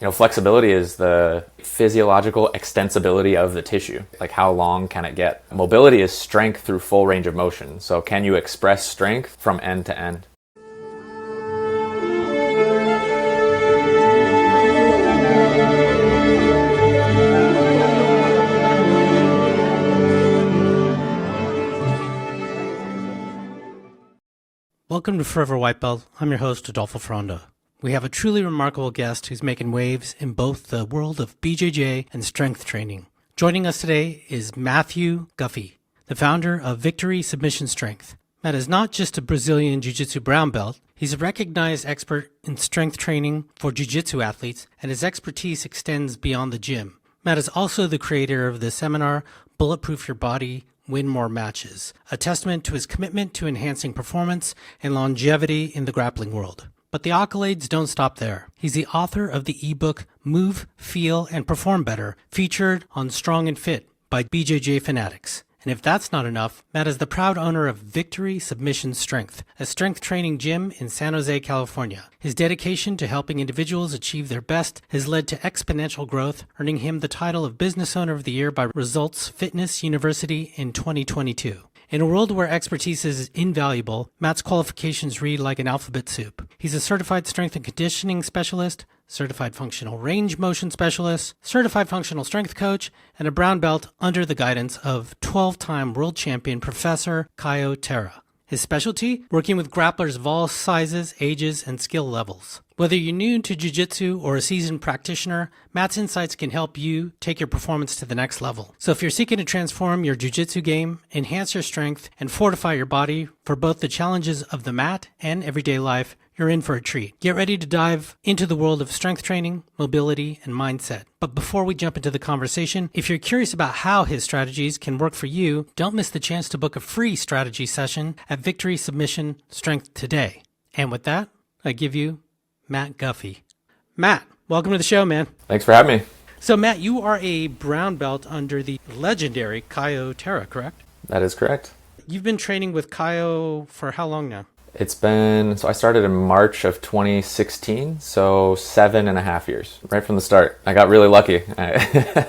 Flexibility is the physiological extensibility of the tissue. Like, how long can it get? Mobility is strength through full range of motion. So can you express strength from end to end? Welcome to Forever White Belt. I'm your host, Adolfo Foronda. We have a truly remarkable guest who's making waves in both the world of BJJ and strength training. Joining us today is Matthew Guffey, the founder of Victory Submission Strength. Matt is not just a Brazilian Jiu-Jitsu brown belt. He's a recognized expert in strength training for Jiu-Jitsu athletes, and his expertise extends beyond the gym. Matt is also the creator of the seminar, Bulletproof Your Body, Win More Matches, a testament to his commitment to enhancing performance and longevity in the grappling world. But the accolades don't stop there. He's the author of the ebook Move, Feel, and Perform Better, featured on Strong and Fit by BJJ fanatics. And if that's not enough, Matt is the proud owner of Victory Submission Strength, a strength training gym in San Jose, California. His dedication to helping individuals achieve their best has led to exponential growth, earning him the title of Business Owner of the Year by Results Fitness University in 2022. In a world where expertise is invaluable, Matt's qualifications read like an alphabet soup. He's a certified strength and conditioning specialist, certified functional range motion specialist, certified functional strength coach, and a brown belt under the guidance of 12-time world champion Professor Caio Terra. His specialty? Working with grapplers of all sizes, ages, and skill levels. Whether you're new to Jiu-Jitsu or a seasoned practitioner, Matt's insights can help you take your performance to the next level. So if you're seeking to transform your Jiu-Jitsu game, enhance your strength, and fortify your body for both the challenges of the mat and everyday life, you're in for a treat. Get ready to dive into the world of strength training, mobility, and mindset. But before we jump into the conversation, if you're curious about how his strategies can work for you, don't miss the chance to book a free strategy session at Victory Submission Strength today. And with that, I give you Matt Guffey. Matt, welcome to the show, man. Thanks for having me. So Matt, you are a brown belt under the legendary Caio Terra, correct? That is correct. You've been training with Caio for how long now? I started in March of 2016, so 7.5 years, right from the start. I got really lucky.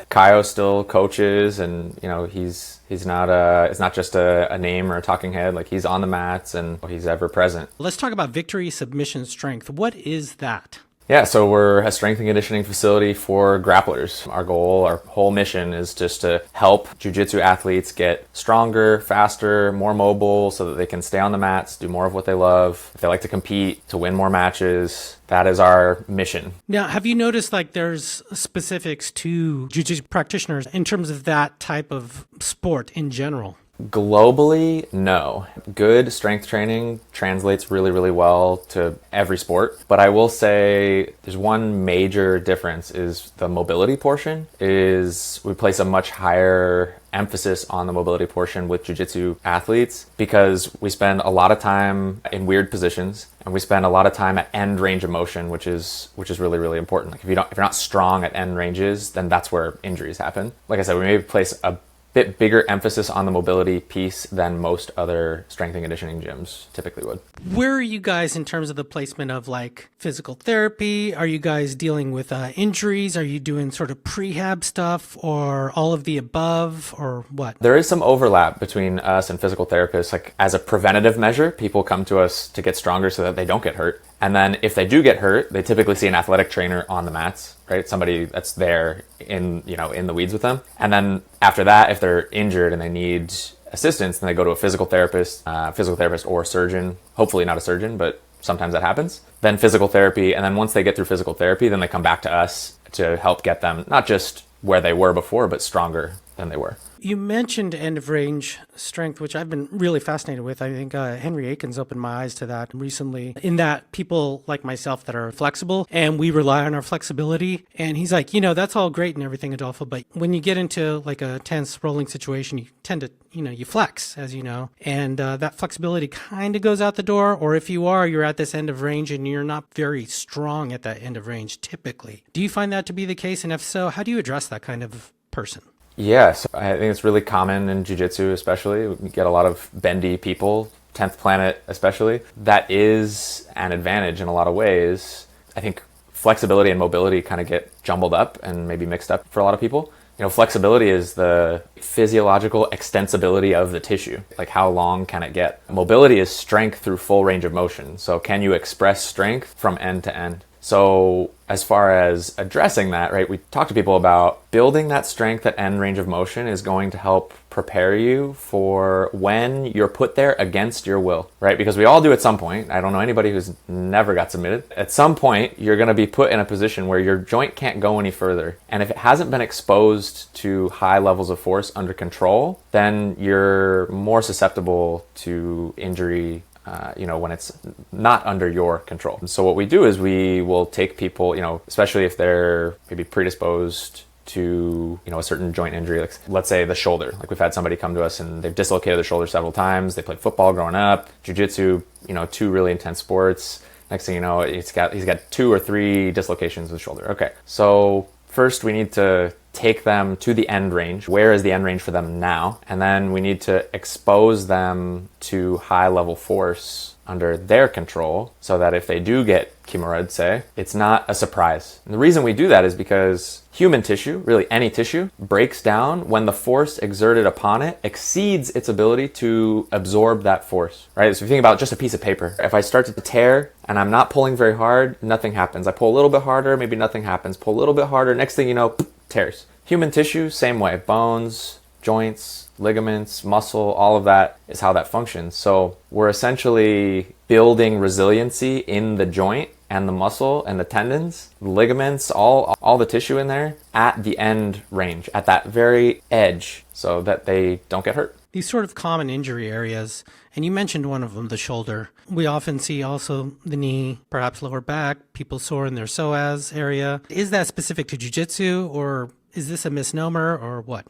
Caio still coaches, and he's not it's not just a name or a talking head. Like, he's on the mats and he's ever present. Let's talk about Victory Submission Strength. What is that? Yeah, so we're a strength and conditioning facility for grapplers. Our goal, our whole mission is just to help jiu-jitsu athletes get stronger, faster, more mobile so that they can stay on the mats, do more of what they love. If they like to compete, to win more matches, that is our mission. Now, have you noticed there's specifics to jiu-jitsu practitioners in terms of that type of sport in general? Globally, no. Good strength training translates really, really well to every sport. But I will say there's one major difference is the mobility portion. We place a much higher emphasis on the mobility portion with jiu-jitsu athletes because we spend a lot of time in weird positions and we spend a lot of time at end range of motion, which is really, really important. Like, if you're not strong at end ranges, then that's where injuries happen. Like I said, we maybe place a bit bigger emphasis on the mobility piece than most other strength and conditioning gyms typically would. Where are you guys in terms of the placement of physical therapy? Are you guys dealing with injuries? Are you doing sort of prehab stuff or all of the above or what? There is some overlap between us and physical therapists. Like, as a preventative measure, people come to us to get stronger so that they don't get hurt. And then if they do get hurt, they typically see an athletic trainer on the mats, right? Somebody that's there in the weeds with them. And then after that, if they're injured and they need assistance, then they go to a physical therapist or a surgeon. Hopefully not a surgeon, but sometimes that happens. Then physical therapy. And then once they get through physical therapy, then they come back to us to help get them not just where they were before, but stronger than they were. You mentioned end of range strength, which I've been really fascinated with. I think Henry Aiken's opened my eyes to that recently, in that people like myself that are flexible and we rely on our flexibility. And he's like, that's all great and everything, Adolfo, but when you get into a tense rolling situation, you tend to, you flex, as you know, and that flexibility kind of goes out the door. Or if you're at this end of range and you're not very strong at that end of range typically. Do you find that to be the case? And if so, how do you address that kind of person? Yes, I think it's really common in jiu-jitsu especially. We get a lot of bendy people, 10th planet especially. That is an advantage in a lot of ways. I think flexibility and mobility kind of get jumbled up and maybe mixed up for a lot of people. Flexibility is the physiological extensibility of the tissue. Like how long can it get? Mobility is strength through full range of motion. So can you express strength from end to end? So as far as addressing that, right, we talk to people about building that strength at end range of motion is going to help prepare you for when you're put there against your will, right? Because we all do at some point. I don't know anybody who's never got submitted. At some point, you're going to be put in a position where your joint can't go any further. And if it hasn't been exposed to high levels of force under control, then you're more susceptible to injury when it's not under your control. And so what we do is we will take people, especially if they're maybe predisposed to, a certain joint injury, like let's say the shoulder. Like we've had somebody come to us and they've dislocated their shoulder several times. They played football growing up, jiu-jitsu, 2 really intense sports. Next thing you know, he's got 2 or 3 dislocations of the shoulder. Okay, so first we need to take them to the end range. Where is the end range for them now? And then we need to expose them to high level force under their control so that if they do get kimura, say, it's not a surprise. And the reason we do that is because human tissue, really any tissue, breaks down when the force exerted upon it exceeds its ability to absorb that force, right? So if you think about just a piece of paper, if I start to tear and I'm not pulling very hard, nothing happens. I pull a little bit harder, maybe nothing happens. Pull a little bit harder, next thing you know, tears. Human tissue, same way. Bones, joints, ligaments, muscle, all of that is how that functions. So we're essentially building resiliency in the joint and the muscle and the tendons, the ligaments, all the tissue in there at the end range, at that very edge, so that they don't get hurt. These sort of common injury areas, and you mentioned one of them, the shoulder. We often see also the knee, perhaps lower back, people sore in their psoas area. Is that specific to jiu-jitsu, or is this a misnomer, or what?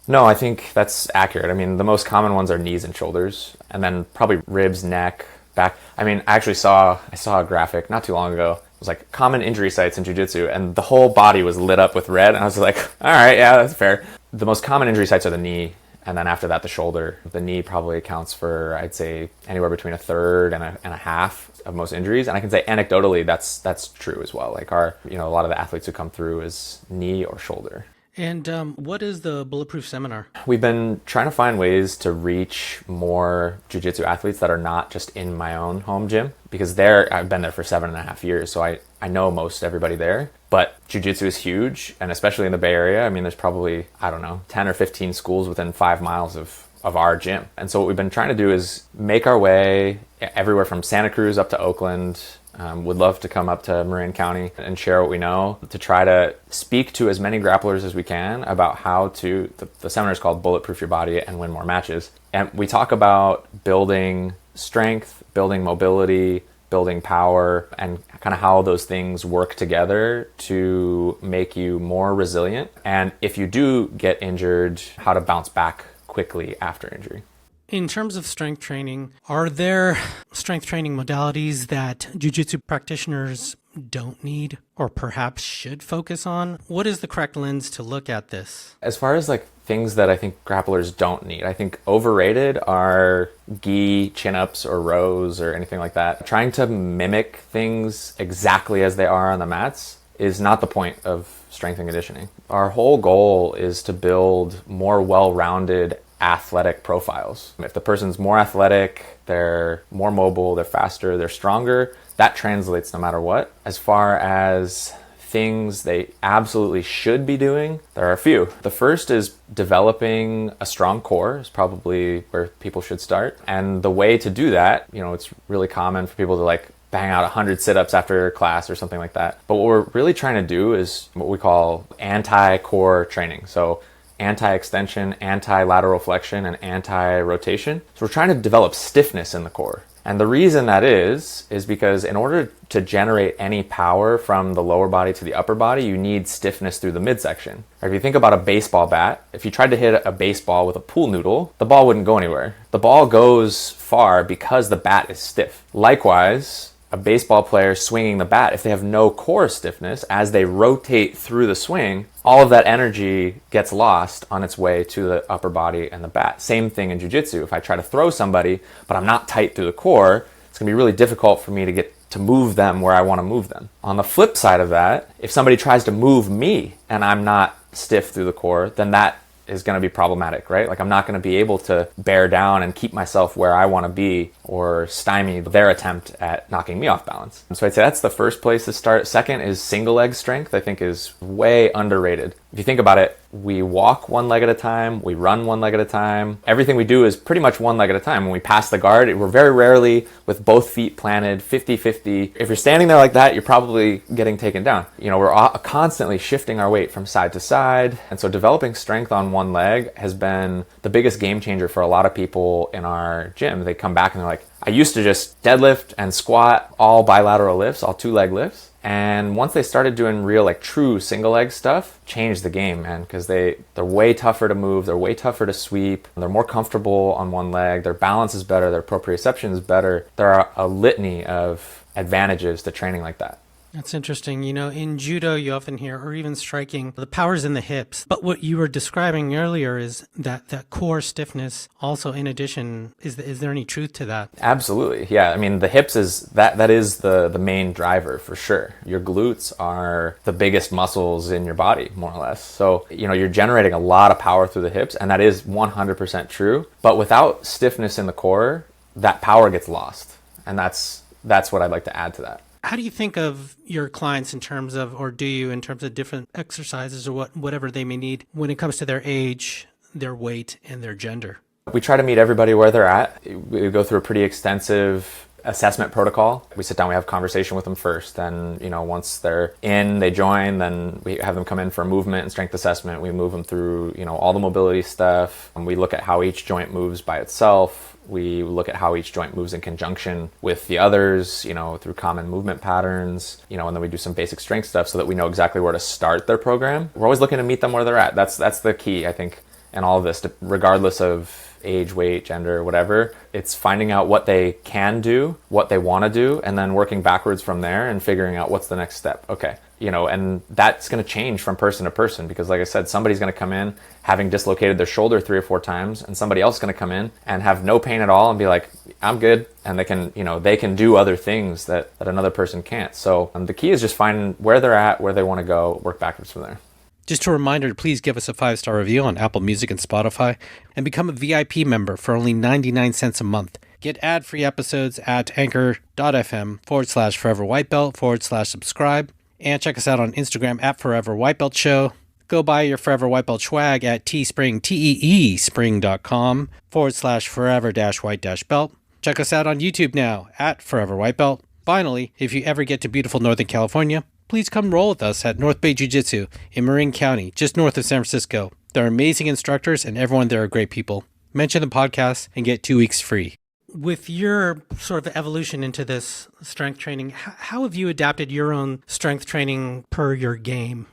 No, I think that's accurate. I mean, the most common ones are knees and shoulders, and then probably ribs, neck, back. I mean, I saw a graphic not too long ago. It was like common injury sites in jiu-jitsu, and the whole body was lit up with red, and I was like, all right, yeah, that's fair. The most common injury sites are the knee, and then after that, the shoulder. The knee probably accounts for, I'd say, anywhere between a third and a half of most injuries. And I can say anecdotally, that's true as well. Like a lot of the athletes who come through is knee or shoulder. And what is the Bulletproof Seminar? We've been trying to find ways to reach more jiu-jitsu athletes that are not just in my own home gym, because I've been there for 7.5 years, so I know most everybody there. But jiu-jitsu is huge, and especially in the Bay Area, I mean, there's probably, 10 or 15 schools within 5 miles of our gym. And so what we've been trying to do is make our way everywhere from Santa Cruz up to Oakland. Would love to come up to Marin County and share what we know, to try to speak to as many grapplers as we can about how to, the seminar is called Bulletproof Your Body and Win More Matches. And we talk about building strength, building mobility, building power, and kind of how those things work together to make you more resilient. And if you do get injured, how to bounce back quickly after injury. In terms of strength training, are there strength training modalities that jiu-jitsu practitioners don't need or perhaps should focus on? What is the correct lens to look at this? As far as things that I think grapplers don't need, I think overrated are gi, chin-ups, or rows, or anything like that. Trying to mimic things exactly as they are on the mats is not the point of strength and conditioning. Our whole goal is to build more well-rounded athletic profiles. If the person's more athletic, they're more mobile, they're faster, they're stronger, that translates no matter what. As far as things they absolutely should be doing, there are a few. The first is developing a strong core is probably where people should start. And the way to do that, it's really common for people to bang out 100 sit-ups after class or something like that. But what we're really trying to do is what we call anti-core training. So anti-extension, anti-lateral flexion, and anti-rotation. So we're trying to develop stiffness in the core. And the reason that is because in order to generate any power from the lower body to the upper body, you need stiffness through the midsection. Or if you think about a baseball bat, if you tried to hit a baseball with a pool noodle, the ball wouldn't go anywhere. The ball goes far because the bat is stiff. Likewise, a baseball player swinging the bat, if they have no core stiffness, as they rotate through the swing, all of that energy gets lost on its way to the upper body and the bat. Same thing in jiu-jitsu. If I try to throw somebody, but I'm not tight through the core, it's going to be really difficult for me to get to move them where I want to move them. On the flip side of that, if somebody tries to move me and I'm not stiff through the core, then that is going to be problematic, right? Like I'm not going to be able to bear down and keep myself where I want to be or stymie their attempt at knocking me off balance. So I'd say that's the first place to start. Second is single leg strength. I think is way underrated. If you think about it, we walk one leg at a time, we run one leg at a time. Everything we do is pretty much one leg at a time. When we pass the guard, we're very rarely with both feet planted 50-50. If you're standing there like that, you're probably getting taken down. We're constantly shifting our weight from side to side. And so developing strength on one leg has been the biggest game changer for a lot of people in our gym. They come back and they're like, I used to just deadlift and squat, all bilateral lifts, all 2-leg lifts. And once they started doing real, like true single leg stuff, changed the game, man, because they're way tougher to move, they're way tougher to sweep, they're more comfortable on one leg, their balance is better, their proprioception is better. There are a litany of advantages to training like that. That's interesting. In judo, you often hear, or even striking, the power's in the hips. But what you were describing earlier is that core stiffness also, in addition, is there any truth to that? Absolutely. Yeah. I mean, the hips that is the main driver for sure. Your glutes are the biggest muscles in your body, more or less. So, you're generating a lot of power through the hips, and that is 100% true. But without stiffness in the core, that power gets lost. And that's what I'd like to add to that. How do you think of your clients in terms of different exercises or whatever they may need when it comes to their age, their weight, and their gender? We try to meet everybody where they're at. We go through a pretty extensive assessment protocol. We sit down, we have a conversation with them first. Then, once they're in, they join, then we have them come in for a movement and strength assessment. We move them through, all the mobility stuff. And we look at how each joint moves by itself. We look at how each joint moves in conjunction with the others, through common movement patterns, and then we do some basic strength stuff so that we know exactly where to start their program. We're always looking to meet them where they're at. That's the key, I think, in all of this, regardless of age, weight, gender, whatever. It's finding out what they can do, what they want to do, and then working backwards from there and figuring out what's the next step. Okay. And that's going to change from person to person because, like I said, somebody's going to come in having dislocated their shoulder 3 or 4 times, and somebody else is going to come in and have no pain at all and be like, I'm good. And they can do other things that another person can't. So the key is just finding where they're at, where they want to go, work backwards from there. Just a reminder to please give us a 5-star review on Apple Music and Spotify and become a VIP member for only 99 cents a month. Get ad-free episodes at anchor.fm/foreverwhitebelt/subscribe. And check us out on Instagram at Forever White Belt Show. Go buy your Forever White Belt swag at teespring.com/forever-white-belt. Check us out on YouTube now at Forever White Belt. Finally, if you ever get to beautiful Northern California, please come roll with us at North Bay Jiu-Jitsu in Marin County, just north of San Francisco. They're amazing instructors and everyone there are great people. Mention the podcast and get 2 weeks free. With your sort of evolution into this strength training, how have you adapted your own strength training per your game?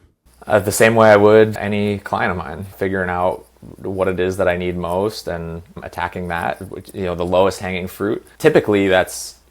The same way I would any client of mine, figuring out what it is that I need most and attacking that, the lowest hanging fruit. Typically,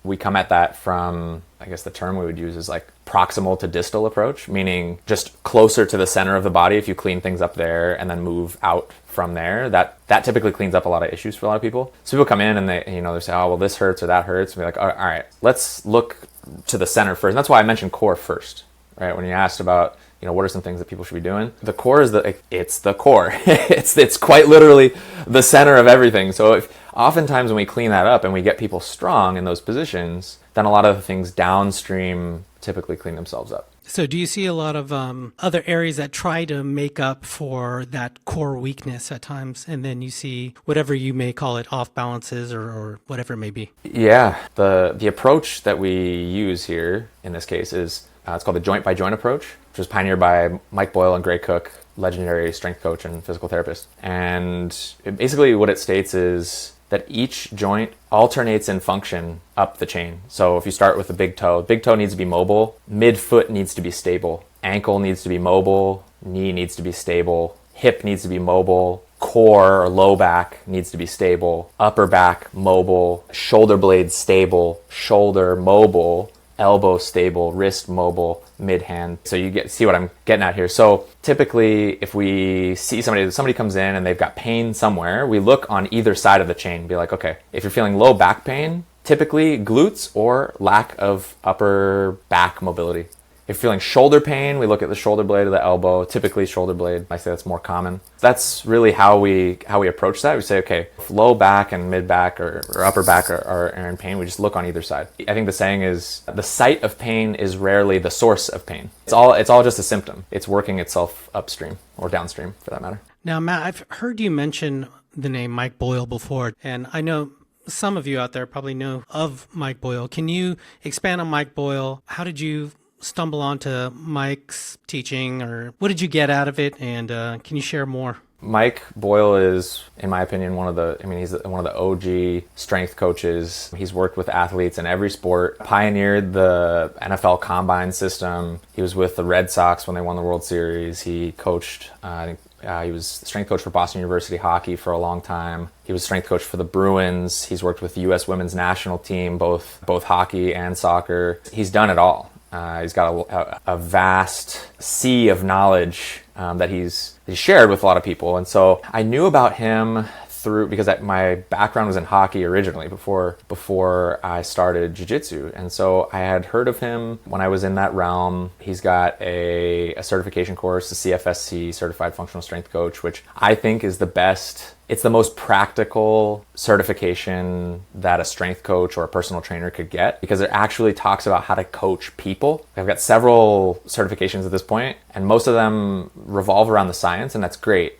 we come at that from, I guess the term we would use is like proximal to distal approach, meaning just closer to the center of the body. If you clean things up there and then move out from there, that typically cleans up a lot of issues for a lot of people. So people come in and they say, oh, well, this hurts or that hurts. And be like, all right, let's look to the center first. And that's why I mentioned core first, right? When you asked about, what are some things that people should be doing? The core is it's the core. it's quite literally the center of everything. So oftentimes when we clean that up and we get people strong in those positions, then a lot of the things downstream typically clean themselves up. So do you see a lot of other areas that try to make up for that core weakness at times, and then you see whatever you may call it, off balances or whatever it may be? Yeah, the approach that we use here in this case is it's called the joint by joint approach, which was pioneered by Mike Boyle and Gray Cook, legendary strength coach and physical therapist. And basically what it states is that each joint alternates in function up the chain. So if you start with the big toe needs to be mobile, midfoot needs to be stable, ankle needs to be mobile, knee needs to be stable, hip needs to be mobile, core or low back needs to be stable, upper back mobile, shoulder blade stable, shoulder mobile, elbow stable, wrist mobile, mid hand. So you see what I'm getting at here. So typically if we see somebody comes in and they've got pain somewhere, we look on either side of the chain, be like, okay, if you're feeling low back pain, typically glutes or lack of upper back mobility. If you're feeling shoulder pain, we look at the shoulder blade or the elbow, typically shoulder blade. I say that's more common. That's really how we approach that. We say, okay, if low back and mid back or upper back are in pain, we just look on either side. I think the saying is, the site of pain is rarely the source of pain. It's all just a symptom. It's working itself upstream or downstream for that matter. Now, Matt, I've heard you mention the name Mike Boyle before, and I know some of you out there probably know of Mike Boyle. Can you expand on Mike Boyle? How did you stumble onto Mike's teaching, or what did you get out of it? And can you share more? Mike Boyle is, in my opinion, he's one of the OG strength coaches. He's worked with athletes in every sport, pioneered the NFL combine system. He was with the Red Sox when they won the World Series. He coached, he was the strength coach for Boston University hockey for a long time. He was strength coach for the Bruins. He's worked with the U.S. women's national team, both hockey and soccer. He's done it all. He's got a vast sea of knowledge that he's shared with a lot of people. And so I knew about him because my background was in hockey originally before I started jiu-jitsu. And so I had heard of him when I was in that realm. He's got a certification course, the CFSC, Certified Functional Strength Coach, which I think is the best. It's the most practical certification that a strength coach or a personal trainer could get, because it actually talks about how to coach people. I've got several certifications at this point, and most of them revolve around the science, and that's great.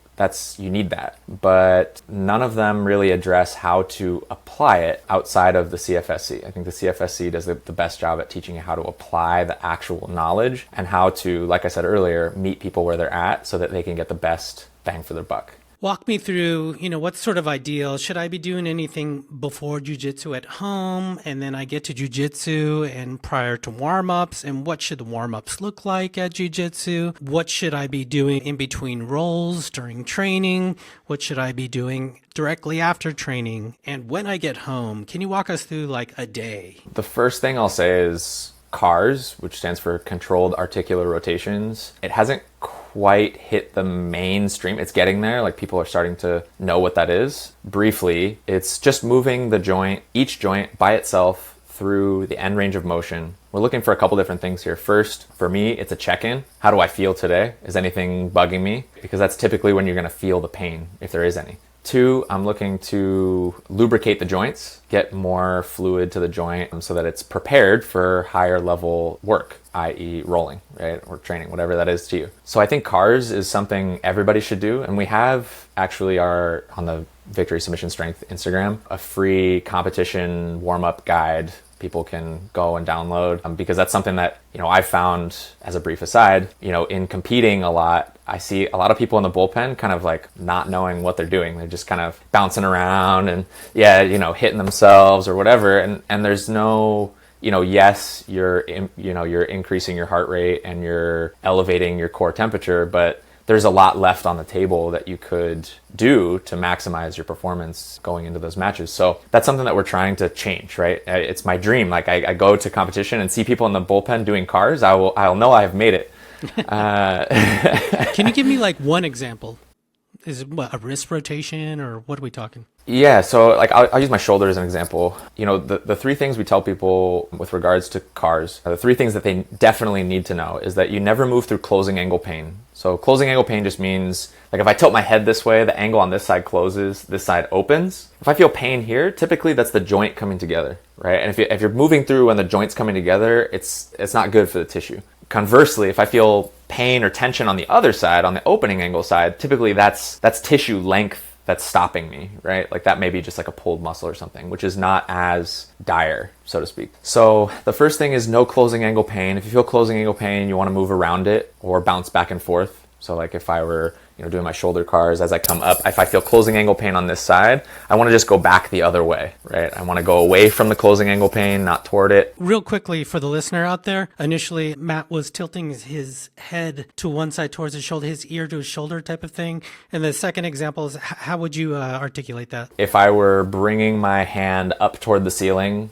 You need that. But none of them really address how to apply it outside of the CFSC. I think the CFSC does the best job at teaching you how to apply the actual knowledge and how to, like I said earlier, meet people where they're at so that they can get the best bang for their buck. Walk me through, what's sort of ideal? Should I be doing anything before jiu-jitsu at home, and then I get to jiu-jitsu and prior to warm-ups? And what should the warm-ups look like at jiu-jitsu? What should I be doing in between rolls during training? What should I be doing directly after training? And when I get home, can you walk us through like a day? The first thing I'll say is CARS, which stands for Controlled Articular Rotations. It hasn't quite hit the mainstream. It's getting there. Like, people are starting to know what that is. Briefly, it's just moving each joint by itself through the end range of motion. We're looking for a couple different things here. First, for me, it's a check-in. How do I feel today? Is anything bugging me? Because that's typically when you're going to feel the pain, if there is any. 2, I'm looking to lubricate the joints, get more fluid to the joint so that it's prepared for higher level work, i.e. rolling, right? Or training, whatever that is to you. So I think CARS is something everybody should do. And we have actually on the Victory Submission Strength Instagram, a free competition warm-up guide people can go and download, because that's something that, I've found, as a brief aside, in competing a lot, I see a lot of people in the bullpen kind of like not knowing what they're doing. They're just kind of bouncing around and hitting themselves or whatever. And there's no, yes, you're increasing your heart rate and you're elevating your core temperature, but there's a lot left on the table that you could do to maximize your performance going into those matches. So that's something that we're trying to change, right? It's my dream. Like, I go to competition and see people in the bullpen doing CARS. I'll know I have made it. Can you give me like one example? Is it a wrist rotation, or what are we talking? Yeah, so like I'll use my shoulder as an example. The 3 things we tell people with regards to CARS, the 3 things that they definitely need to know is that you never move through closing angle pain. So closing angle pain just means, like, if I tilt my head this way, the angle on this side closes, this side opens. If I feel pain here, typically that's the joint coming together, right? And if you're moving through when the joint's coming together, it's not good for the tissue. Conversely, if I feel pain or tension on the other side, on the opening angle side, typically that's tissue length that's stopping me, right? Like, that may be just like a pulled muscle or something, which is not as dire, so to speak. So the first thing is no closing angle pain. If you feel closing angle pain, you want to move around it or bounce back and forth. So like if I were doing my shoulder CARS, as I come up, if I feel closing angle pain on this side, I want to just go back the other way, right? I want to go away from the closing angle pain, not toward it. Real quickly for the listener out there, initially Matt was tilting his head to one side towards his shoulder, his ear to his shoulder type of thing. And the second example is, how would you articulate that? If I were bringing my hand up toward the ceiling,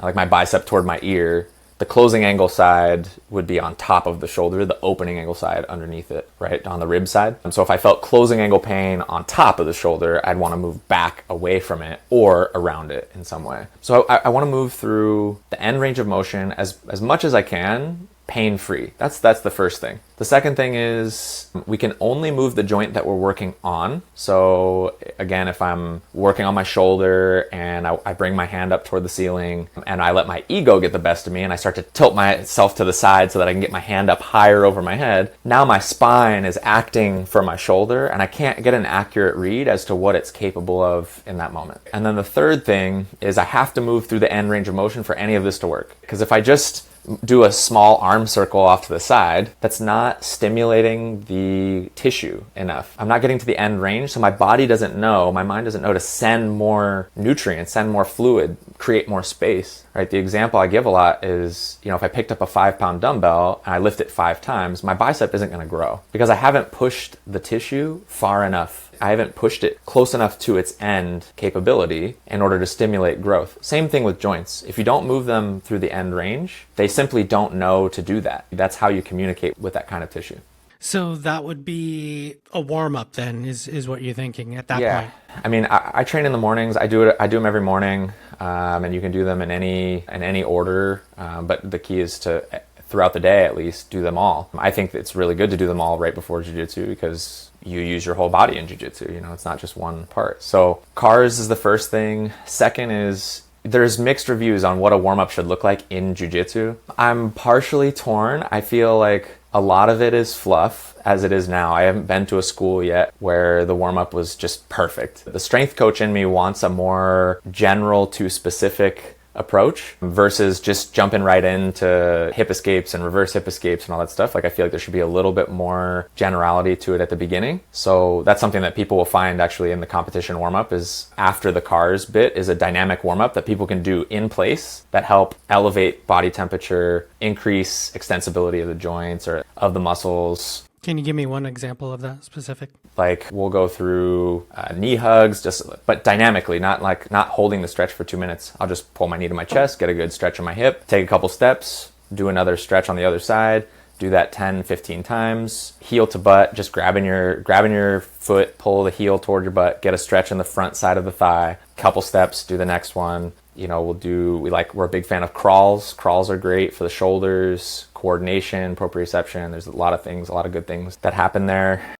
like my bicep toward my ear, The closing angle side would be on top of the shoulder, the opening angle side underneath it, right, on the rib side. And so if I felt closing angle pain on top of the shoulder, I'd want to move back away from it or around it in some way. So I want to move through the end range of motion as much as I can, pain-free. That's the first thing. The second thing is we can only move the joint that we're working on. So again, if I'm working on my shoulder and I bring my hand up toward the ceiling and I let my ego get the best of me and I start to tilt myself to the side so that I can get my hand up higher over my head, now my spine is acting for my shoulder and I can't get an accurate read as to what it's capable of in that moment. And then the third thing is I have to move through the end range of motion for any of this to work. Because if I just do a small arm circle off to the side, that's not stimulating the tissue enough. I'm not getting to the end range, so my body doesn't know, my mind doesn't know to send more nutrients, send more fluid, create more space, right? The example I give a lot is, if I picked up a 5-pound dumbbell and I lift it 5 times, my bicep isn't going to grow because I haven't pushed the tissue far enough. I haven't pushed it close enough to its end capability in order to stimulate growth. Same thing with joints. If you don't move them through the end range, they simply don't know to do that. That's how you communicate with that kind of tissue. So that would be a warm-up then, is what you're thinking at that point? I mean, I train in the mornings. I do them every morning, and you can do them in any order. But the key is to, throughout the day at least, do them all. I think it's really good to do them all right before jiu-jitsu because you use your whole body in jiu-jitsu. It's not just one part. So cars is the first thing. Second is, there's mixed reviews on what a warm-up should look like in jiu-jitsu. I'm partially torn. I feel like a lot of it is fluff as it is now. I haven't been to a school yet where the warm-up was just perfect. The strength coach in me wants a more general to specific approach versus just jumping right into hip escapes and reverse hip escapes and all that stuff. Like, I feel like there should be a little bit more generality to it at the beginning. So that's something that people will find actually in the competition warm-up is after the cars bit is a dynamic warm-up that people can do in place that help elevate body temperature, increase extensibility of the joints or of the muscles. Can you give me one example of that specific? Like, we'll go through knee hugs, but dynamically, not holding the stretch for 2 minutes. I'll just pull my knee to my chest, get a good stretch on my hip, take a couple steps, do another stretch on the other side, do that 10, 15 times. Heel to butt, just grabbing your foot, pull the heel toward your butt, get a stretch in the front side of the thigh, couple steps, do the next one. We're a big fan of crawls. Crawls are great for the shoulders, coordination, proprioception. There's a lot of good things that happen there.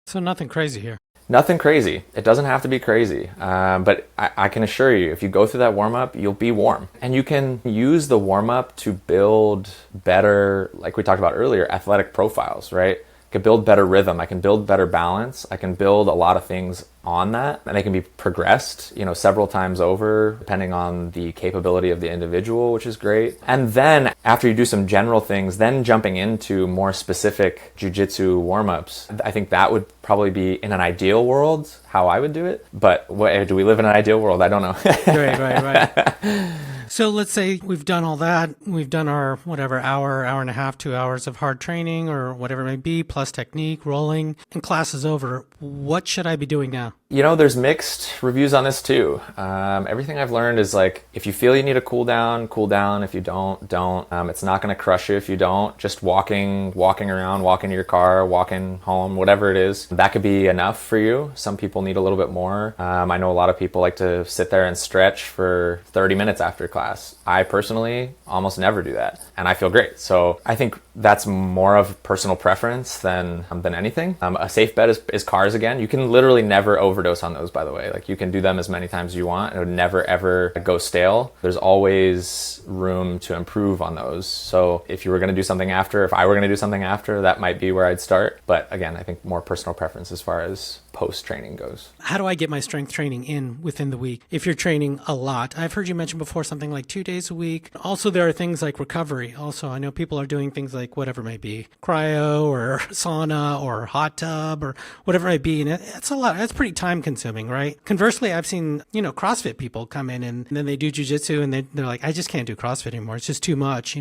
So nothing crazy here. Nothing crazy. It doesn't have to be crazy. But I can assure you, if you go through that warm-up, you'll be warm. And you can use the warm-up to build better, like we talked about earlier, athletic profiles, right? I can build better rhythm. I can build better balance. I can build a lot of things on that, and they can be progressed, several times over, depending on the capability of the individual, which is great. And then after you do some general things, then jumping into more specific jiu-jitsu warm-ups, I think that would probably be, in an ideal world, how I would do it. But do we live in an ideal world? I don't know. Right. So let's say we've done all that. We've done our hour and a half, 2 hours of hard training or whatever it may be, plus technique, rolling, and class is over. What should I be doing now? There's mixed reviews on this too. Everything I've learned is like, if you feel you need a cool down. If you don't. It's not going to crush you if you don't. Just walking around, walking to your car, walking home, whatever it is, that could be enough for you. Some people need a little bit more. I know a lot of people like to sit there and stretch for 30 minutes after class. I personally almost never do that, and I feel great. So I think that's more of personal preference than anything. A safe bet is cars again. You can literally never overdose on those, by the way. Like, you can do them as many times as you want. It would never ever go stale. There's always room to improve on those. So if I were going to do something after, that might be where I'd start. But again, I think more personal preference as far as post-training goes. How do I get my strength training in within the week if you're training a lot? I've heard you mention before something like 2 days a week. Also, there are things like recovery. Also, I know people are doing things like whatever it may be, cryo or sauna or hot tub or whatever it may be. And it's a lot. That's pretty time consuming, right? Conversely, I've seen, CrossFit people come in and then they do jiu-jitsu and they're like, I just can't do CrossFit anymore. It's just too much,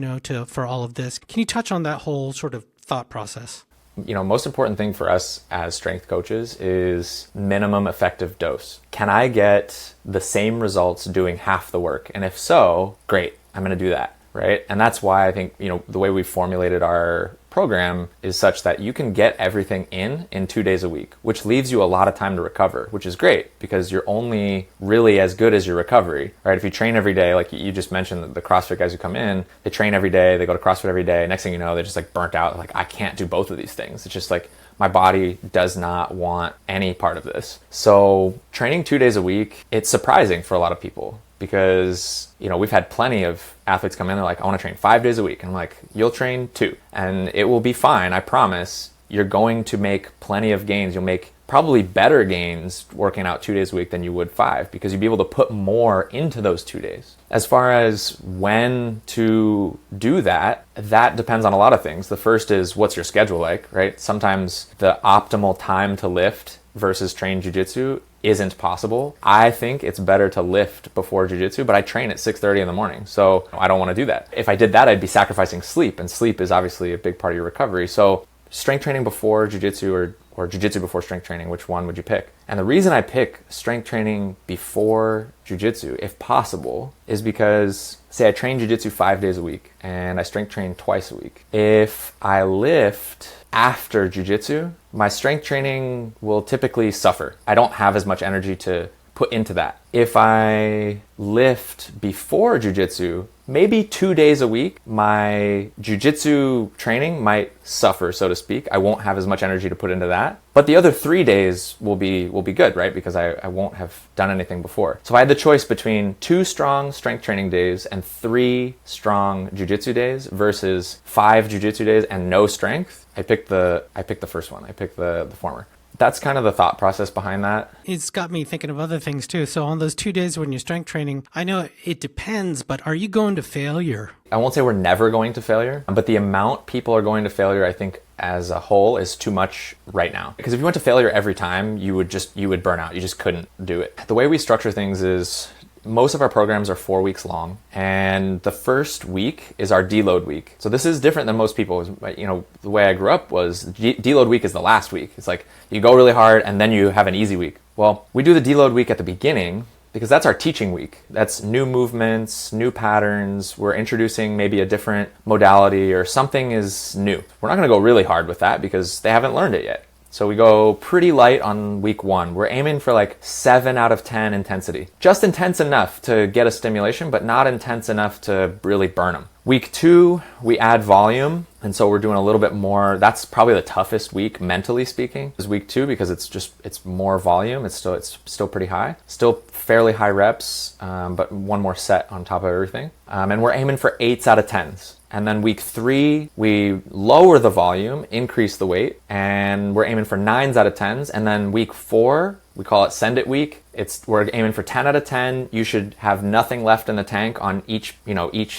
for all of this. Can you touch on that whole sort of thought process? Most important thing for us as strength coaches is minimum effective dose. Can I get the same results doing half the work? And if so, great, I'm going to do that. right? And that's why I think, the way we formulated our program is such that you can get everything in 2 days a week, which leaves you a lot of time to recover, which is great because you're only really as good as your recovery, right? If you train every day, like you just mentioned, the CrossFit guys who come in, they train every day, they go to CrossFit every day. Next thing you know, they're just like burnt out. Like, I can't do both of these things. It's just like, my body does not want any part of this. So training 2 days a week, it's surprising for a lot of people because, we've had plenty of athletes come in, they're like, I want to train 5 days a week. And I'm like, you'll train 2 and it will be fine. I promise. You're going to make plenty of gains. You'll make probably better gains working out 2 days a week than you would 5 because you'll be able to put more into those 2 days. As far as when to do that, that depends on a lot of things. The first is, what's your schedule like, right? Sometimes the optimal time to lift versus train jiu-jitsu isn't possible. I think it's better to lift before jiu-jitsu, but I train at 6:30 in the morning, so I don't want to do that. If I did that, I'd be sacrificing sleep, and sleep is obviously a big part of your recovery. So strength training before jiu-jitsu or jiu-jitsu before strength training, which one would you pick? And the reason I pick strength training before jiu-jitsu, if possible, is because, say I train jiu-jitsu 5 days a week and I strength train twice a week. If I lift after jiu-jitsu, my strength training will typically suffer. I don't have as much energy to put into that. If I lift before jiu-jitsu, maybe 2 days a week, my jiu-jitsu training might suffer, so to speak. I won't have as much energy to put into that. But the other 3 days will be good, right? Because I won't have done anything before. So I had the choice between 2 strong strength training days and 3 strong jiu-jitsu days versus 5 jiu-jitsu days and no strength. I picked the first one. I picked the former. That's kind of the thought process behind that. It's got me thinking of other things too. So on those 2 days when you're strength training, I know it depends, but are you going to failure? I won't say we're never going to failure, but the amount people are going to failure, I think as a whole, is too much right now. Because if you went to failure every time, you would burn out. You just couldn't do it. The way we structure things is, most of our programs are 4 weeks long, and the first week is our deload week. So this is different than most people. The way I grew up was deload week is the last week. It's like you go really hard and then you have an easy week. Well, we do the deload week at the beginning because that's our teaching week. That's new movements, new patterns. We're introducing maybe a different modality or something is new. We're not going to go really hard with that because they haven't learned it yet. So we go pretty light on week 1. We're aiming for like 7 out of 10 intensity. Just intense enough to get a stimulation, but not intense enough to really burn them. Week 2, we add volume. And so we're doing a little bit more. That's probably the toughest week, mentally speaking, is week 2 because it's more volume. It's still pretty high. Still fairly high reps, but one more set on top of everything. And we're aiming for 8s out of 10s. And then week 3, we lower the volume, increase the weight, and we're aiming for 9s out of 10s. And then week 4, we call it send it week. We're aiming for 10 out of 10. You should have nothing left in the tank on each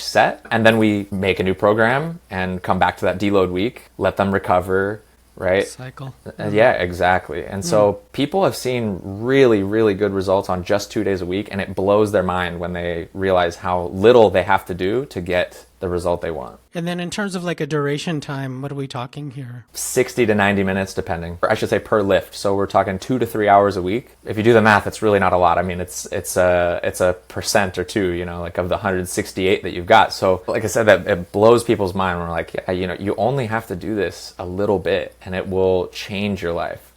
set. And then we make a new program and come back to that deload week, let them recover, right? Cycle. Yeah, exactly. And so people have seen really, really good results on just 2 days a week, and it blows their mind when they realize how little they have to do to get the result they want. And then in terms of like a duration time, what are we talking here? 60 to 90 minutes, depending. I should say per lift. So we're talking 2 to 3 hours a week. If you do the math, it's really not a lot. I mean, it's a percent or two, like of the 168 that you've got. So like I said, that it blows people's mind when we're like, yeah, you only have to do this a little bit and it will change your life.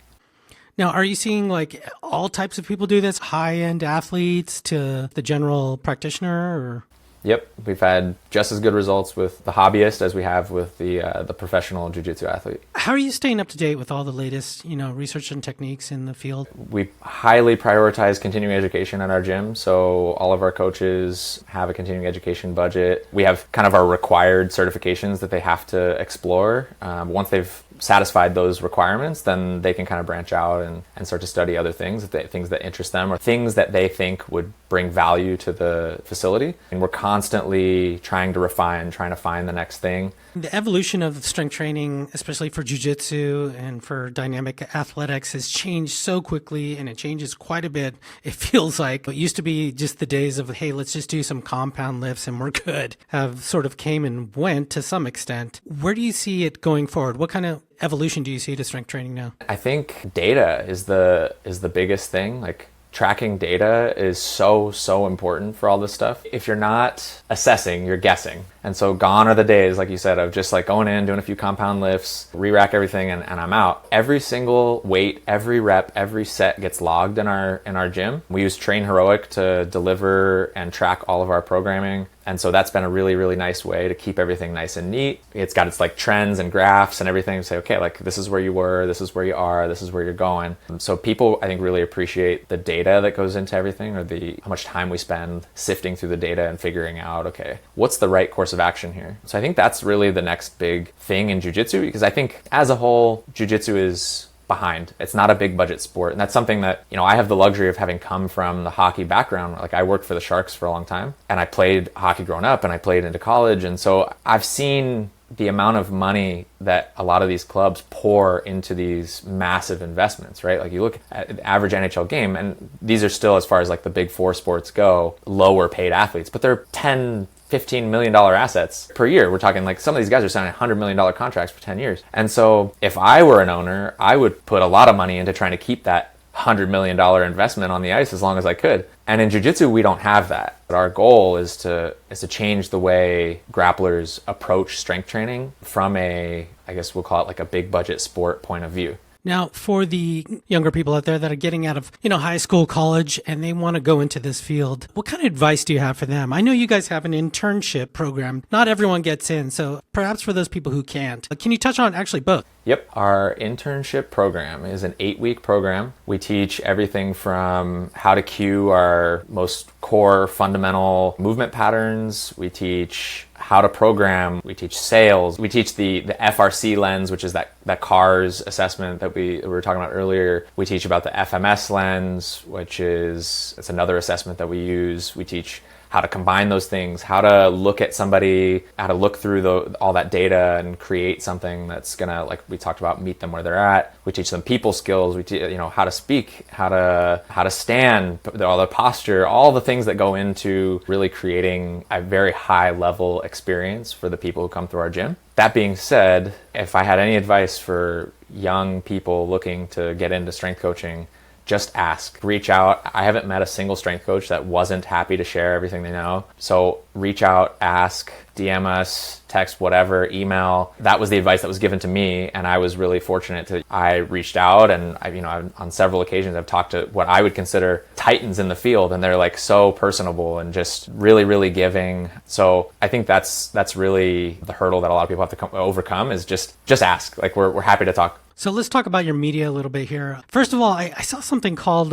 Now, are you seeing like all types of people do this? High-end athletes to the general practitioner, or? Yep, we've had just as good results with the hobbyist as we have with the professional jiu-jitsu athlete. How are you staying up to date with all the latest, research and techniques in the field? We highly prioritize continuing education at our gym, so all of our coaches have a continuing education budget. We have kind of our required certifications that they have to explore. Once they've satisfied those requirements, then they can kind of branch out and start to study other things, things that interest them or things that they think would bring value to the facility. And we're constantly trying to refine, trying to find the next thing. The evolution of strength training, especially for jiu-jitsu and for dynamic athletics, has changed so quickly, and it changes quite a bit. It feels like it used to be just the days of, hey, let's just do some compound lifts and we're good, have sort of came and went to some extent. Where do you see it going forward? What kind of evolution do you see to strength training now? I think data is the biggest thing. Like, tracking data is so important for all this stuff. If you're not assessing, you're guessing. And so gone are the days, like you said, of just like going in, doing a few compound lifts, re-rack everything, and I'm out. Every single weight, every rep, every set gets logged in our gym. We use Train Heroic to deliver and track all of our programming. And so that's been a really nice way to keep everything nice and neat. It's got its like trends and graphs and everything to say, okay, like this is where you were, this is where you are, this is where you're going. So people, I think, really appreciate the data that goes into everything, or how much time we spend sifting through the data and figuring out, okay, what's the right course of action here? So I think that's really the next big thing in jiu-jitsu, because I think as a whole, jiu-jitsu is behind. It's not a big budget sport. And that's something that, I have the luxury of having come from the hockey background. Like I worked for the Sharks for a long time, and I played hockey growing up, and I played into college. And so I've seen the amount of money that a lot of these clubs pour into these massive investments, right? Like you look at the average NHL game, and these are still, as far as like the big four sports go, lower paid athletes, but they're $10-15 million assets per year. We're talking like some of these guys are signing $100 million contracts for 10 years. And so if I were an owner, I would put a lot of money into trying to keep that $100 million investment on the ice as long as I could. And in jiu-jitsu, we don't have that. But our goal is to change the way grapplers approach strength training from I guess we'll call it like a big budget sport point of view. Now, for the younger people out there that are getting out of, high school, college, and they want to go into this field, what kind of advice do you have for them? I know you guys have an internship program. Not everyone gets in, so perhaps for those people who can't, can you touch on actually both? Yep. Our internship program is an 8-week program. We teach everything from how to cue our most core fundamental movement patterns. We teach how to program. We teach sales. We teach the FRC lens, which is that CARS assessment that we were talking about earlier. We teach about the FMS lens, it's another assessment that we use. We teach how to combine those things, how to look at somebody, how to look through all that data and create something that's gonna, like we talked about, meet them where they're at. We teach them people skills. We teach, how to speak, how to stand, all the posture, all the things that go into really creating a very high level experience for the people who come through our gym. That being said, if I had any advice for young people looking to get into strength coaching, just ask, reach out. I haven't met a single strength coach that wasn't happy to share everything they know. So reach out, ask, DM us, text, whatever, email. That was the advice that was given to me, and I was really fortunate I reached out, and on several occasions I've talked to what I would consider titans in the field, and they're like so personable and just really giving. So I think that's really the hurdle that a lot of people have to overcome, is just ask. Like we're happy to talk. So let's talk about your media a little bit here. First of all, I saw something called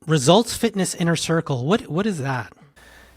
Results Fitness Inner Circle. What is that?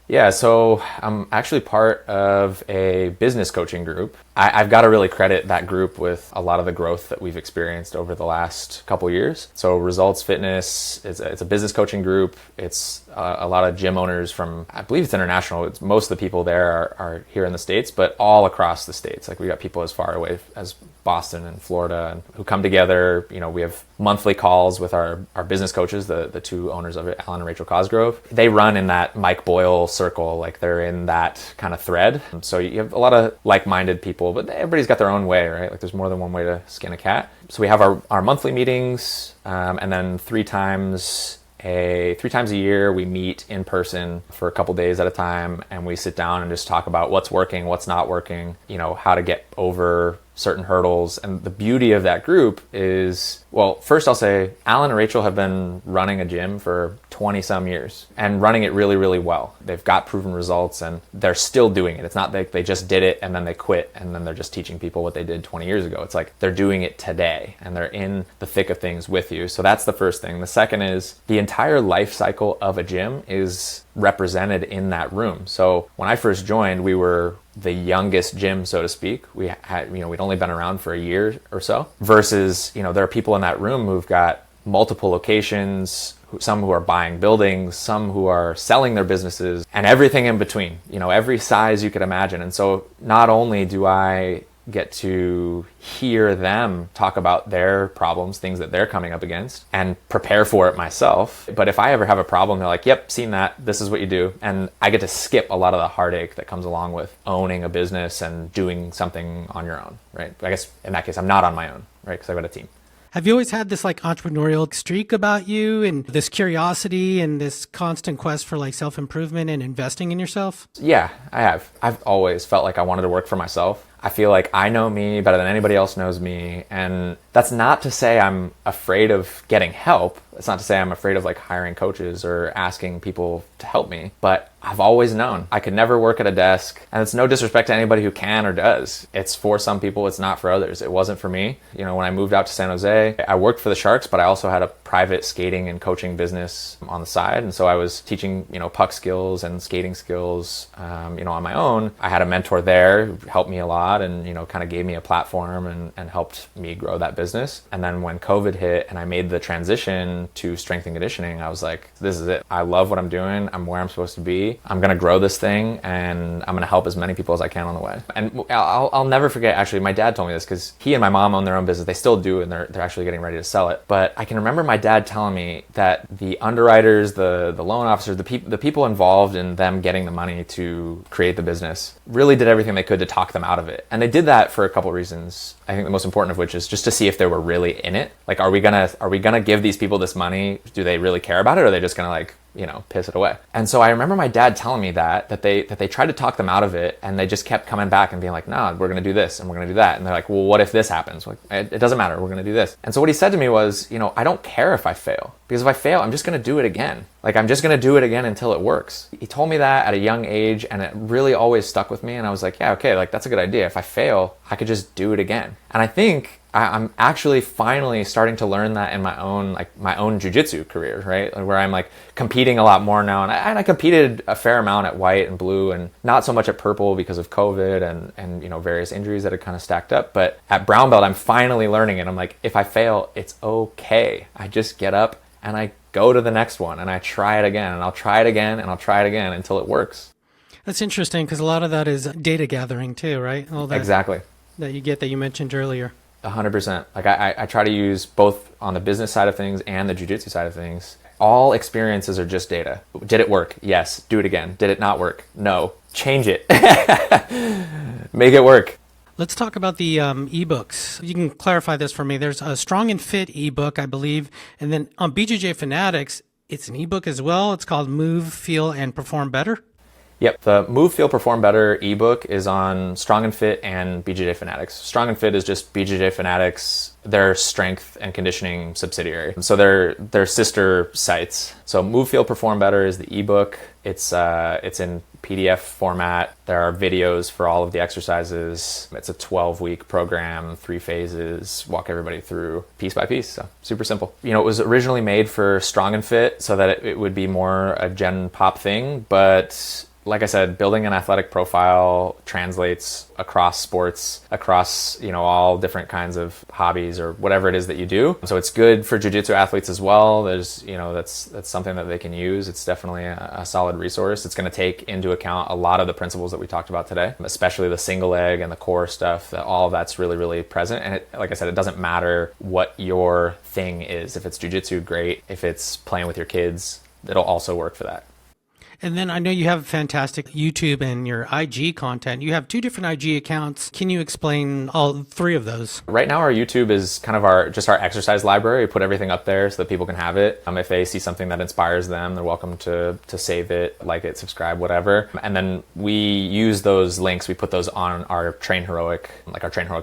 Yeah, so I'm actually part of a business coaching group. I've got to really credit that group with a lot of the growth that we've experienced over the last couple years. So Results Fitness, it's a business coaching group. It's a lot of gym owners from, I believe it's international. Most of the people there are here in the States, but all across the States. Like we got people as far away as Boston and Florida, and who come together. We have monthly calls with our business coaches, the two owners of it, Alan and Rachel Cosgrove. They run in that Mike Boyle circle, like they're in that kind of thread. So you have a lot of like-minded people, but everybody's got their own way, right? Like there's more than one way to skin a cat. So we have our monthly meetings, and then three times a year we meet in person for a couple days at a time, and we sit down and just talk about what's working, what's not working, how to get over certain hurdles. And the beauty of that group is, well, first I'll say Alan and Rachel have been running a gym for 20 some years and running it really well. They've got proven results, and they're still doing it. It's not like they just did it and then they quit and then they're just teaching people what they did 20 years ago. It's like they're doing it today and they're in the thick of things with you. So that's the first thing. The second is the entire life cycle of a gym is represented in that room. So when I first joined, we were the youngest gym, so to speak. We'd only been around for a year or so, versus, there are people in that room who've got multiple locations, some who are buying buildings, some who are selling their businesses, and everything in between, every size you could imagine. And so not only do I get to hear them talk about their problems, things that they're coming up against, and prepare for it myself, but if I ever have a problem, they're like, yep, seen that, this is what you do. And I get to skip a lot of the heartache that comes along with owning a business and doing something on your own, right? I guess in that case, I'm not on my own, right? Because I've got a team. Have you always had this like entrepreneurial streak about you and this curiosity and this constant quest for like self-improvement and investing in yourself? Yeah, I have. I've always felt like I wanted to work for myself. I feel like I know me better than anybody else knows me. And that's not to say I'm afraid of getting help. It's not to say I'm afraid of like hiring coaches or asking people to help me. But I've always known I could never work at a desk. And it's no disrespect to anybody who can or does. It's for some people, it's not for others. It wasn't for me. You know, when I moved out to San Jose, I worked for the Sharks, but I also had a private skating and coaching business on the side. And so I was teaching, puck skills and skating skills, on my own. I had a mentor there who helped me a lot and, kind of gave me a platform and helped me grow that business. And then when COVID hit and I made the transition to strength and conditioning, I was like, this is it. I love what I'm doing. I'm where I'm supposed to be. I'm going to grow this thing and I'm going to help as many people as I can on the way. And I'll never forget, actually, my dad told me this because he and my mom own their own business. They still do, and they're actually getting ready to sell it. But I can remember my dad telling me that the underwriters, the loan officers, the people involved in them getting the money to create the business really did everything they could to talk them out of it. And they did that for a couple of reasons. I think the most important of which is just to see if they were really in it. Like, are we gonna give these people this money? Do they really care about it, or are they just gonna piss it away? And so I remember my dad telling me that they tried to talk them out of it, and they just kept coming back and being like, no, we're gonna do this and we're gonna do that. And they're like, well, what if this happens? Like, it doesn't matter, we're gonna do this. And so what he said to me was, I don't care if I fail, because if I fail, I'm just gonna do it again. Like, I'm just gonna do it again until it works. He told me that at a young age, and it really always stuck with me. And I was like, yeah, okay, like that's a good idea. If I fail, I could just do it again. And I think I'm actually finally starting to learn that in my own jiu-jitsu career, right? Where I'm like competing a lot more now. And I competed a fair amount at white and blue, and not so much at purple because of COVID and various injuries that had kind of stacked up. But at brown belt, I'm finally learning it. I'm like, if I fail, it's okay. I just get up and I go to the next one and I try it again, and I'll try it again, and I'll try it again until it works. That's interesting, because a lot of that is data gathering too, right? All that Exactly. that you mentioned earlier. 100%. Like I try to use both on the business side of things and the jiu-jitsu side of things. All experiences are just data. Did it work? Yes. Do it again. Did it not work? No. Change it. Make it work. Let's talk about the ebooks. You can clarify this for me. There's a Strong and Fit ebook, I believe. And then on BJJ Fanatics, it's an ebook as well. It's called Move, Feel, and Perform Better. Yep. The Move, Feel, Perform Better ebook is on Strong and Fit and BJJ Fanatics. Strong and Fit is just BJJ Fanatics, their strength and conditioning subsidiary. So they're sister sites. So Move, Feel, Perform Better is the ebook. It's in PDF format. There are videos for all of the exercises. It's a 12-week program, 3 phases, walk everybody through piece by piece. So super simple. It was originally made for Strong and Fit so that it would be more a gen pop thing, but like I said, building an athletic profile translates across sports, across, all different kinds of hobbies or whatever it is that you do. So it's good for jiu-jitsu athletes as well. There's, that's something that they can use. It's definitely a solid resource. It's going to take into account a lot of the principles that we talked about today, especially the single leg and the core stuff. That all of that's really, really present. And like I said, it doesn't matter what your thing is. If it's jiu-jitsu, great. If it's playing with your kids, it'll also work for that. And then I know you have fantastic YouTube and your IG content. You have 2 different IG accounts. Can you explain all 3 of those? Right now, our YouTube is kind of our exercise library. We put everything up there so that people can have it. If they see something that inspires them, they're welcome to save it, like it, subscribe, whatever. And then we use those links. We put those on our Train Heroic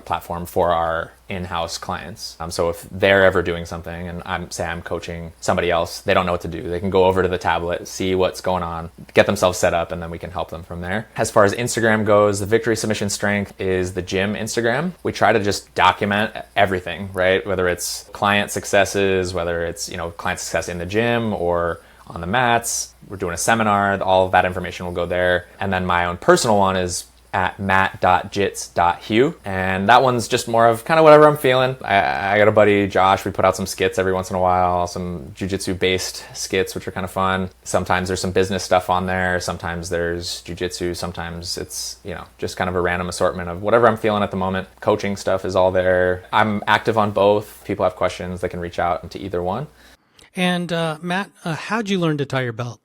platform for our in-house clients. So if they're ever doing something and I'm coaching somebody else, they don't know what to do. They can go over to the tablet, see what's going on, get themselves set up, and then we can help them from there. As far as Instagram goes, the Victory Submission Strength is the gym Instagram. We try to just document everything, right? Whether it's client successes, whether it's, client success in the gym or on the mats. We're doing a seminar, all of that information will go there. And then my own personal one is at matt.jits.hugh, and that one's just more of kind of whatever I'm feeling. I got a buddy, Josh, we put out some skits every once in a while, some jiu-jitsu based skits, which are kind of fun. Sometimes there's some business stuff on there, sometimes there's jiu-jitsu, sometimes it's, just kind of a random assortment of whatever I'm feeling at the moment. Coaching stuff is all there. I'm active on both. If people have questions, they can reach out to either one. And Matt, how'd you learn to tie your belt?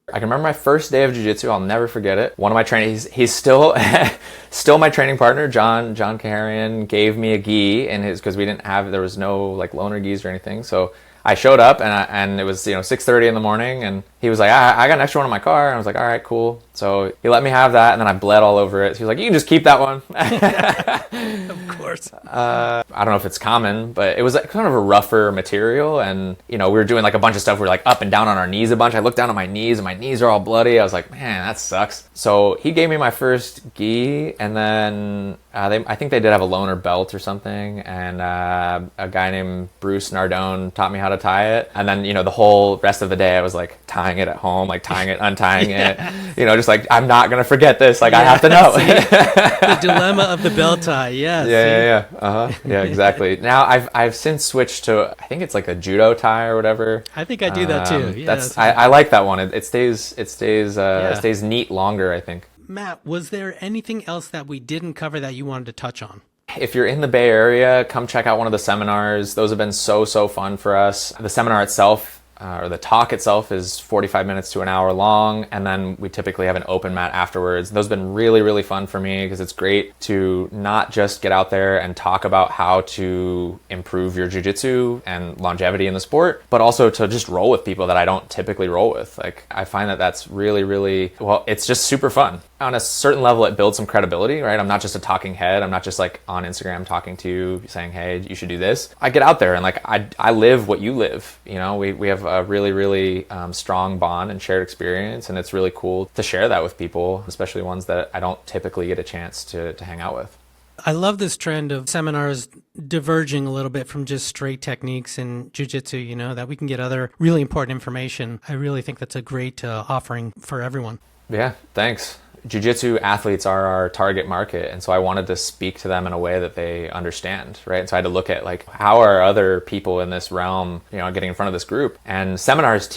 I can remember my first day of jiu-jitsu. I'll never forget it. One of my trainees, he's still still my training partner, John Kaharian, gave me a gi in his, because there was no like loaner gis or anything. So I showed up and it was 6:30 in the morning, and he was like, I got an extra one in my car, and I was like, all right, cool. So he let me have that, and then I bled all over it. So he was like, you can just keep that one. Of course. I don't know if it's common, but it was like kind of a rougher material, and we were doing like a bunch of stuff. We were like up and down on our knees a bunch. I looked down at my knees, and my knees are all bloody. I was like, man, that sucks. So he gave me my first gi, and then I think they did have a loaner belt or something, and a guy named Bruce Nardone taught me how to tie it. And then the whole rest of the day I was like tying it at home, like tying it, untying it, just like, I'm not gonna forget this, like I have to know. The dilemma of the belt tie. Yes. Yeah, exactly. Now I've since switched to, I think it's like a judo tie or whatever. I think I do that too. Yeah, I like that one. It stays neat longer, I think. Matt, was there anything else that we didn't cover that you wanted to touch on? If you're in the Bay Area, come check out one of the seminars. Those have been so fun for us. The seminar itself, or the talk itself, is 45 minutes to an hour long, and then we typically have an open mat afterwards. Those have been really fun for me, because it's great to not just get out there and talk about how to improve your jiu-jitsu and longevity in the sport, but also to just roll with people that I don't typically roll with. Like, I find that that's really, well, it's just super fun. On a certain level, it builds some credibility, right? I'm not just a talking head. I'm not just like on Instagram talking to you, saying, hey, you should do this. I get out there and like, I live what you live. We have a really strong bond and shared experience, and it's really cool to share that with people, especially ones that I don't typically get a chance to hang out with. I love this trend of seminars diverging a little bit from just straight techniques in jiu-jitsu, that we can get other really important information. I really think that's a great offering for everyone. Yeah, thanks. Jiu-jitsu athletes are our target market, and so I wanted to speak to them in a way that they understand, right? And so I had to look at like, how are other people in this realm, getting in front of this group? And seminars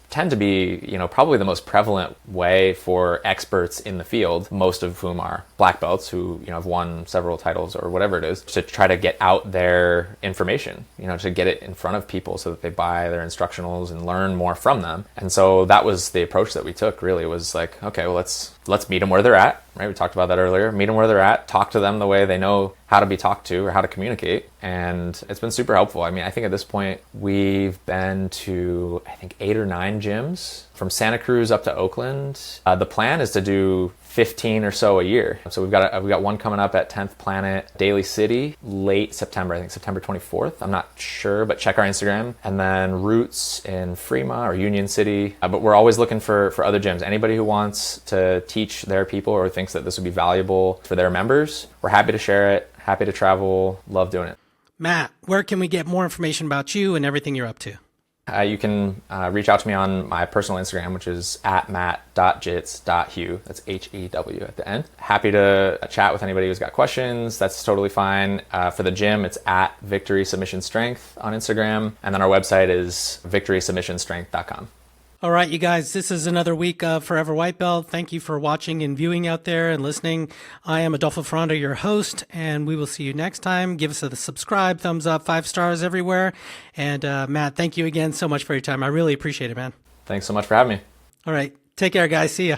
tend to be, probably the most prevalent way for experts in the field, most of whom are black belts who, have won several titles or whatever it is, to try to get out their information, to get it in front of people so that they buy their instructionals and learn more from them. And so that was the approach that we took, really, was like, okay, well, let's meet them where they're at, right? We talked about that earlier. Meet them where they're at, talk to them the way they know how to be talked to or how to communicate. And it's been super helpful. I mean, I think at this point we've been to, 8 or 9 gyms from Santa Cruz up to Oakland. The plan is to do 15 or so a year. So we've got one coming up at 10th Planet, Daly City, late September, I think September 24th. I'm not sure, but check our Instagram. And then Roots in Fremont or Union City. But we're always looking for other gyms. Anybody who wants to teach their people or thinks that this would be valuable for their members, we're happy to share it, happy to travel, love doing it. Matt, where can we get more information about you and everything you're up to? You can reach out to me on my personal Instagram, which is @matt.jits.hew. That's HEW at the end. Happy to chat with anybody who's got questions. That's totally fine. For the gym, it's @VictorySubmissionStrength on Instagram. And then our website is victorysubmissionstrength.com. All right, you guys, this is another week of Forever White Belt. Thank you for watching and viewing out there and listening. I am Adolfo Foronda, your host, and we will see you next time. Give us a subscribe, thumbs up, 5 stars everywhere. And Matt, thank you again so much for your time. I really appreciate it, man. Thanks so much for having me. All right, take care, guys. See ya.